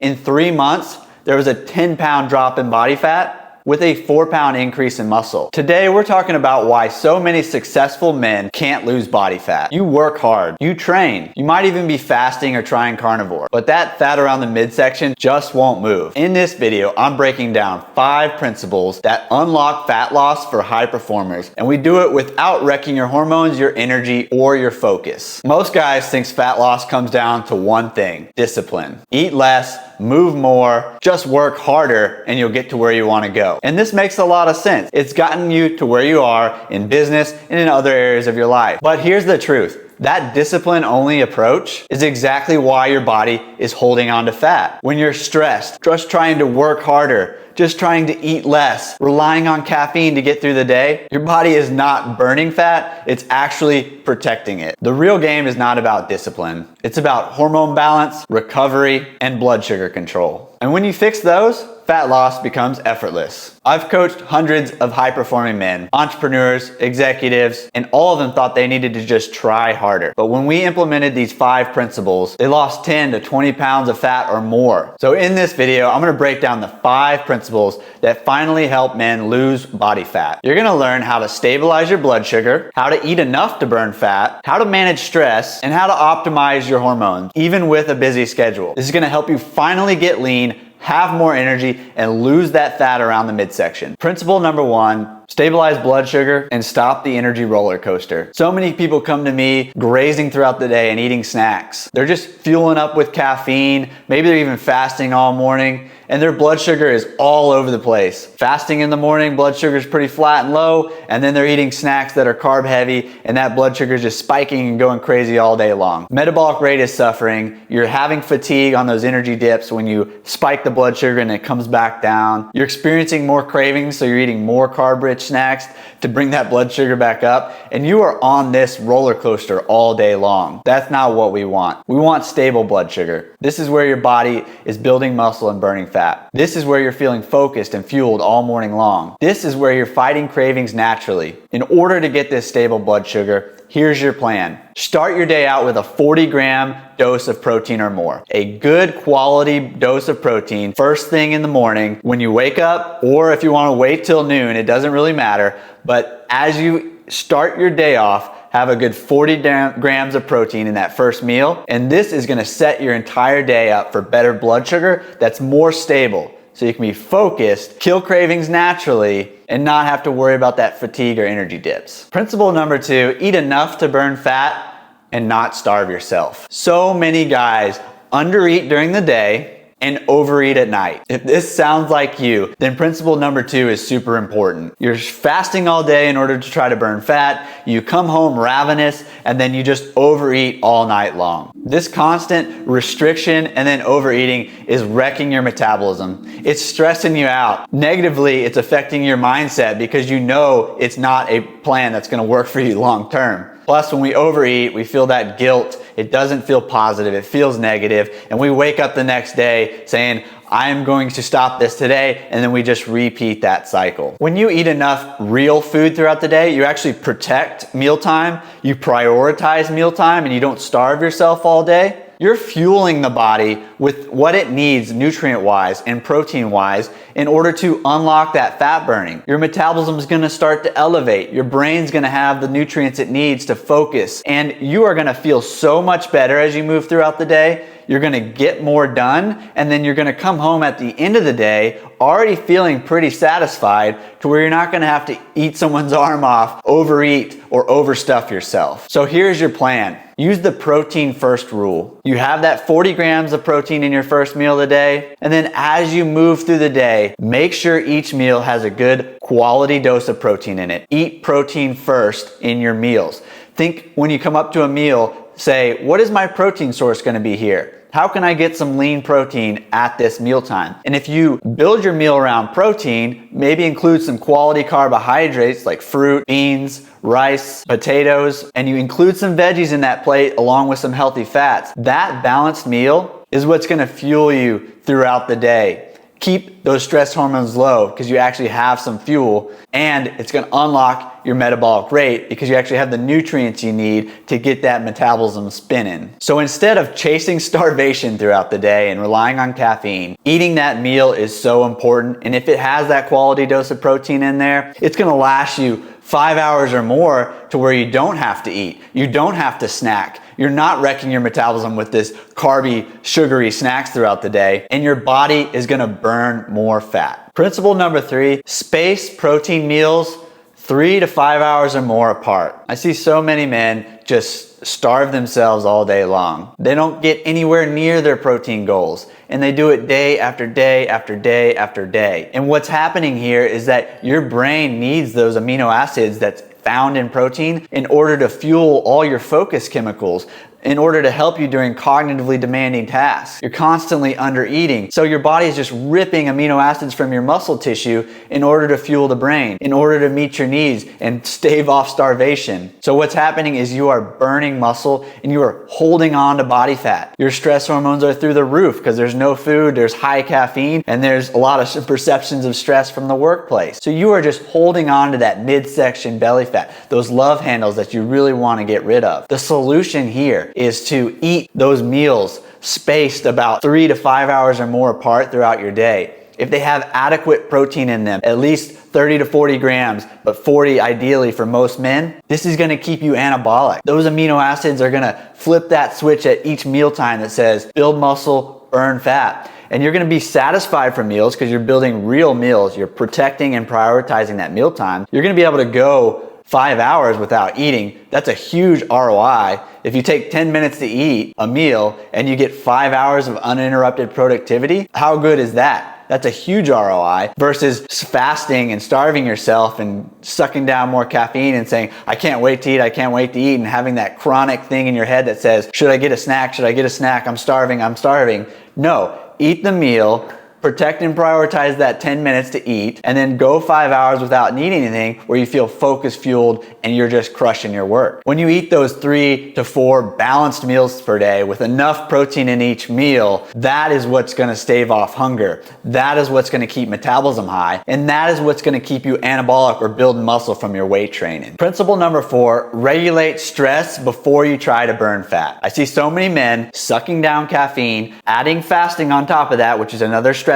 In 3 months, there was a 10-pound drop in body fat with a 4-pound increase in muscle. Today, we're talking about why so many successful men can't lose body fat. You work hard, you train, you might even be fasting or trying carnivore, but that fat around the midsection just won't move. In this video, I'm breaking down 5 principles that unlock fat loss for high performers, and we do it without wrecking your hormones, your energy, or your focus. Most guys think fat loss comes down to one thing: discipline. Eat less, move more, just work harder, and you'll get to where you want to go. And this makes a lot of sense. It's gotten you to where you are in business and in other areas of your life. But here's the truth. That discipline-only approach is exactly why your body is holding on to fat. When you're stressed, just trying to work harder, just trying to eat less, relying on caffeine to get through the day, your body is not burning fat, it's actually protecting it. The real game is not about discipline. It's about hormone balance, recovery, and blood sugar control. And when you fix those, fat loss becomes effortless. I've coached hundreds of high-performing men, entrepreneurs, executives, and all of them thought they needed to just try harder. But when we implemented these 5 principles, they lost 10 to 20 pounds of fat or more. So in this video, I'm gonna break down the 5 principles that finally help men lose body fat. You're gonna learn how to stabilize your blood sugar, how to eat enough to burn fat, how to manage stress, and how to optimize your hormones, even with a busy schedule. This is gonna help you finally get lean, have more energy, and lose that fat around the midsection. Principle number 1, stabilize blood sugar and stop the energy roller coaster. So many people come to me grazing throughout the day and eating snacks. They're just fueling up with caffeine, maybe they're even fasting all morning, and their blood sugar is all over the place. Fasting in the morning, blood sugar is pretty flat and low, and then they're eating snacks that are carb heavy, and that blood sugar is just spiking and going crazy all day long. Metabolic rate is suffering. You're having fatigue on those energy dips when you spike the blood sugar and it comes back down. You're experiencing more cravings, so you're eating more carb-rich snacks to bring that blood sugar back up, and you are on this roller coaster all day long. That's not what we want. We want stable blood sugar. This is where your body is building muscle and burning fat. This is where you're feeling focused and fueled all morning long. This is where you're fighting cravings naturally. In order to get this stable blood sugar, here's your plan. Start your day out with a 40-gram dose of protein or more. A good quality dose of protein first thing in the morning when you wake up, or if you want to wait till noon, it doesn't really matter. But as you start your day off, have a good 40 grams of protein in that first meal, and this is gonna set your entire day up for better blood sugar that's more stable, so you can be focused, kill cravings naturally, and not have to worry about that fatigue or energy dips. Principle number 2, eat enough to burn fat and not starve yourself. So many guys undereat during the day and overeat at night. If this sounds like you, then principle number 2 is super important. You're fasting all day in order to try to burn fat, you come home ravenous, and then you just overeat all night long. This constant restriction and then overeating is wrecking your metabolism. It's stressing you out. Negatively, it's affecting your mindset because you know it's not a plan that's gonna work for you long term. Plus, when we overeat, we feel that guilt. It doesn't feel positive, it feels negative, and we wake up the next day saying, I am going to stop this today, and then we just repeat that cycle. When you eat enough real food throughout the day, you actually protect mealtime, you prioritize mealtime, and you don't starve yourself all day. You're fueling the body with what it needs nutrient-wise and protein-wise in order to unlock that fat burning. Your metabolism is gonna start to elevate. Your brain's gonna have the nutrients it needs to focus, and you are gonna feel so much better as you move throughout the day. You're gonna get more done, and then you're gonna come home at the end of the day already feeling pretty satisfied to where you're not gonna have to eat someone's arm off, overeat, or overstuff yourself. So here's your plan. Use the protein first rule. You have that 40 grams of protein in your first meal of the day, and then as you move through the day, make sure each meal has a good quality dose of protein in it. Eat protein first in your meals. Think when you come up to a meal, say, what is my protein source gonna be here? How can I get some lean protein at this mealtime? And if you build your meal around protein, maybe include some quality carbohydrates like fruit, beans, rice, potatoes, and you include some veggies in that plate along with some healthy fats, that balanced meal is what's gonna fuel you throughout the day. keep those stress hormones low because you actually have some fuel, and it's going to unlock your metabolic rate because you actually have the nutrients you need to get that metabolism spinning. So instead of chasing starvation throughout the day and relying on caffeine, eating that meal is so important. And if it has that quality dose of protein in there, it's going to last you 5 hours or more to where you don't have to eat. You don't have to snack. You're not wrecking your metabolism with this carby, sugary snacks throughout the day, and your body is gonna burn more fat. Principle number 3, space protein meals 3 to 5 hours or more apart. I see so many men just starve themselves all day long. They don't get anywhere near their protein goals, and they do it day after day after day after day. And what's happening here is that your brain needs those amino acids that's found in protein in order to fuel all your focus chemicals, in order to help you during cognitively demanding tasks. You're constantly under eating, so your body is just ripping amino acids from your muscle tissue in order to fuel the brain, in order to meet your needs and stave off starvation. So what's happening is you are burning muscle and you are holding on to body fat. Your stress hormones are through the roof because there's no food, there's high caffeine, and there's a lot of perceptions of stress from the workplace. So you are just holding on to that midsection belly fat, those love handles that you really want to get rid of. The solution here is to eat those meals spaced about 3 to 5 hours or more apart throughout your day. If they have adequate protein in them, at least 30 to 40 grams, but 40 ideally for most men, this is gonna keep you anabolic. Those amino acids are gonna flip that switch at each mealtime that says build muscle, burn fat. And you're gonna be satisfied from meals because you're building real meals. You're protecting and prioritizing that mealtime. You're gonna be able to go 5 hours without eating. That's a huge ROI. If you take 10 minutes to eat a meal and you get 5 hours of uninterrupted productivity, how good is that? That's a huge ROI versus fasting and starving yourself and sucking down more caffeine and saying, I can't wait to eat, I can't wait to eat, and having that chronic thing in your head that says, should I get a snack? Should I get a snack? I'm starving, I'm starving. No, eat the meal, protect and prioritize that 10 minutes to eat, and then go 5 hours without needing anything where you feel focus fueled and you're just crushing your work. When you eat those 3 to 4 balanced meals per day with enough protein in each meal, that is what's gonna stave off hunger. That is what's gonna keep metabolism high, and that is what's gonna keep you anabolic or build muscle from your weight training. Principle number 4, regulate stress before you try to burn fat. I see so many men sucking down caffeine, adding fasting on top of that, which is another stressor,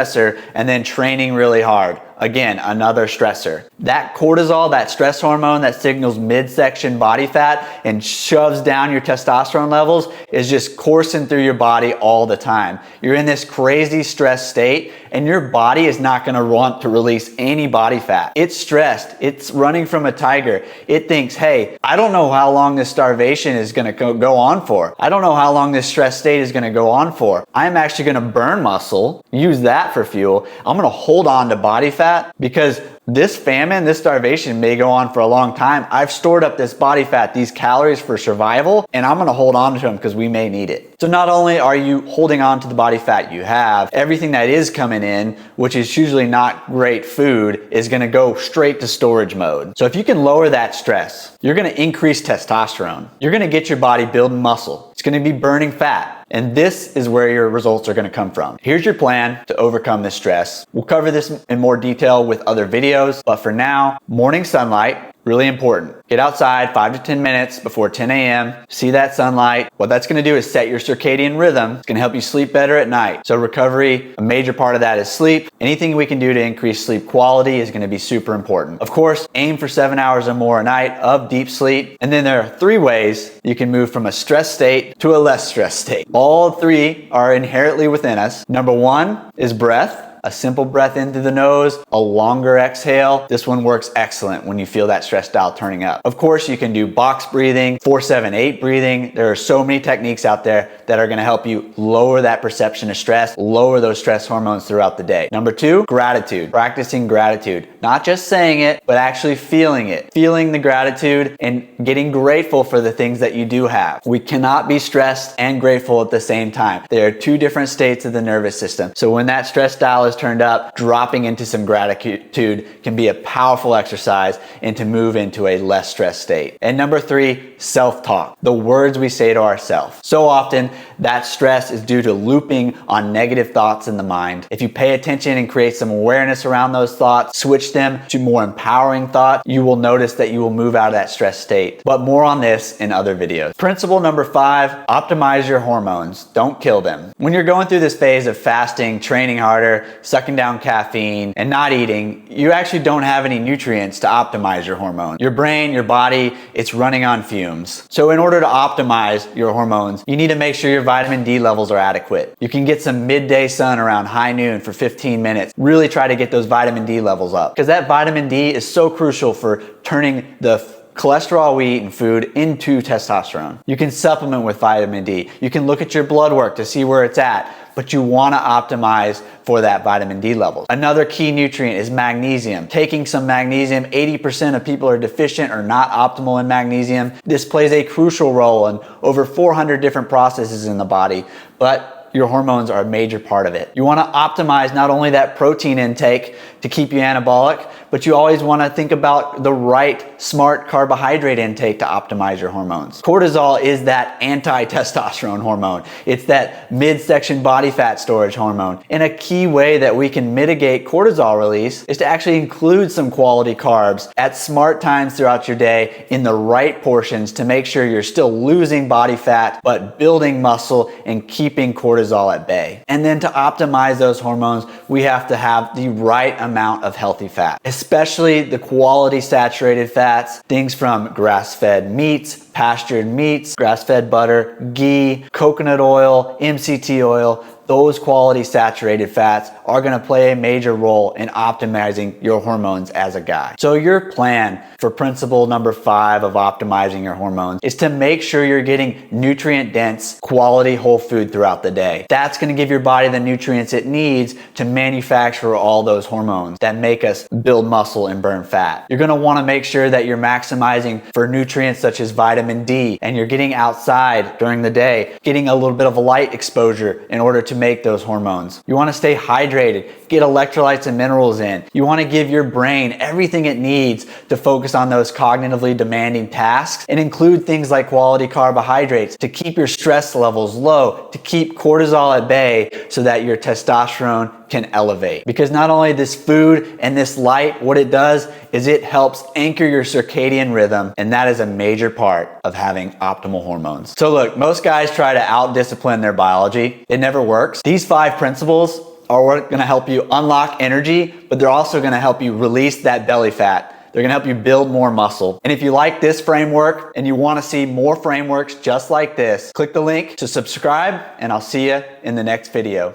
and then training really hard. Again, another stressor. That cortisol, that stress hormone that signals midsection body fat and shoves down your testosterone levels, is just coursing through your body all the time. You're in this crazy stress state and your body is not gonna want to release any body fat. It's stressed, it's running from a tiger. It thinks, hey, I don't know how long this starvation is gonna go on for. I don't know how long this stress state is gonna go on for. I'm actually gonna burn muscle, use that for fuel. I'm gonna hold on to body fat because this famine, this starvation may go on for a long time. I've stored up this body fat, these calories for survival, and I'm gonna hold on to them because we may need it. So not only are you holding on to the body fat you have, everything that is coming in, which is usually not great food, is gonna go straight to storage mode. So if you can lower that stress, you're gonna increase testosterone. You're gonna get your body building muscle. It's gonna be burning fat. And this is where your results are gonna come from. Here's your plan to overcome this stress. We'll cover this in more detail with other videos, but for now, morning sunlight, really important. Get outside 5 to 10 minutes before 10 a.m. See that sunlight. What that's gonna do is set your circadian rhythm. It's gonna help you sleep better at night. So recovery, a major part of that is sleep. Anything we can do to increase sleep quality is gonna be super important. Of course, aim for 7 hours or more a night of deep sleep. And then there are 3 ways you can move from a stress state to a less stress state. All 3 are inherently within us. Number 1 is breath. A simple breath in through the nose, a longer exhale. This one works excellent when you feel that stress dial turning up. Of course, you can do box breathing, 4-7-8 breathing. There are so many techniques out there that are gonna help you lower that perception of stress, lower those stress hormones throughout the day. Number 2, gratitude. Practicing gratitude. Not just saying it, but actually feeling it. Feeling the gratitude and getting grateful for the things that you do have. We cannot be stressed and grateful at the same time. There are 2 different states of the nervous system. So when that stress dial is turned up, dropping into some gratitude can be a powerful exercise and to move into a less less stress state. And number 3, self-talk, the words we say to ourselves. So often that stress is due to looping on negative thoughts in the mind. If you pay attention and create some awareness around those thoughts, switch them to more empowering thoughts, you will notice that you will move out of that stress state. But more on this in other videos. Principle number 5, optimize your hormones. Don't kill them. When you're going through this phase of fasting, training harder, sucking down caffeine, and not eating, you actually don't have any nutrients to optimize your hormones. Your brain, your body, it's running on fumes. So in order to optimize your hormones, you need to make sure your vitamin D levels are adequate. You can get some midday sun around high noon for 15 minutes. Really try to get those vitamin D levels up, because that vitamin D is so crucial for turning the cholesterol we eat in food into testosterone. You can supplement with vitamin D. You can look at your blood work to see where it's at, but you want to optimize for that vitamin D level. Another key nutrient is magnesium. Taking some magnesium, 80% of people are deficient or not optimal in magnesium. This plays a crucial role in over 400 different processes in the body, but your hormones are a major part of it. You want to optimize not only that protein intake to keep you anabolic, but you always want to think about the right, smart carbohydrate intake to optimize your hormones. Cortisol is that anti-testosterone hormone. It's that midsection body fat storage hormone. And a key way that we can mitigate cortisol release is to actually include some quality carbs at smart times throughout your day in the right portions to make sure you're still losing body fat, but building muscle and keeping cortisol at bay. And then to optimize those hormones, we have to have the right amount of healthy fat, especially the quality saturated fats, things from grass-fed meats, pastured meats, grass-fed butter, ghee, coconut oil, MCT oil. Those quality saturated fats are going to play a major role in optimizing your hormones as a guy. So your plan for principle number 5 of optimizing your hormones is to make sure you're getting nutrient dense, quality whole food throughout the day. That's going to give your body the nutrients it needs to manufacture all those hormones that make us build muscle and burn fat. You're going to want to make sure that you're maximizing for nutrients such as vitamin D, and you're getting outside during the day, getting a little bit of light exposure in order to make those hormones. You want to stay hydrated, get electrolytes and minerals in. You want to give your brain everything it needs to focus on those cognitively demanding tasks, and include things like quality carbohydrates to keep your stress levels low, to keep cortisol at bay so that your testosterone can elevate. Because not only this food and this light, what it does is it helps anchor your circadian rhythm, and that is a major part of having optimal hormones. So look, most guys try to out-discipline their biology. It never works. These 5 principles are going to help you unlock energy, but they're also going to help you release that belly fat. They're going to help you build more muscle. And if you like this framework and you want to see more frameworks just like this, click the link to subscribe, and I'll see you in the next video.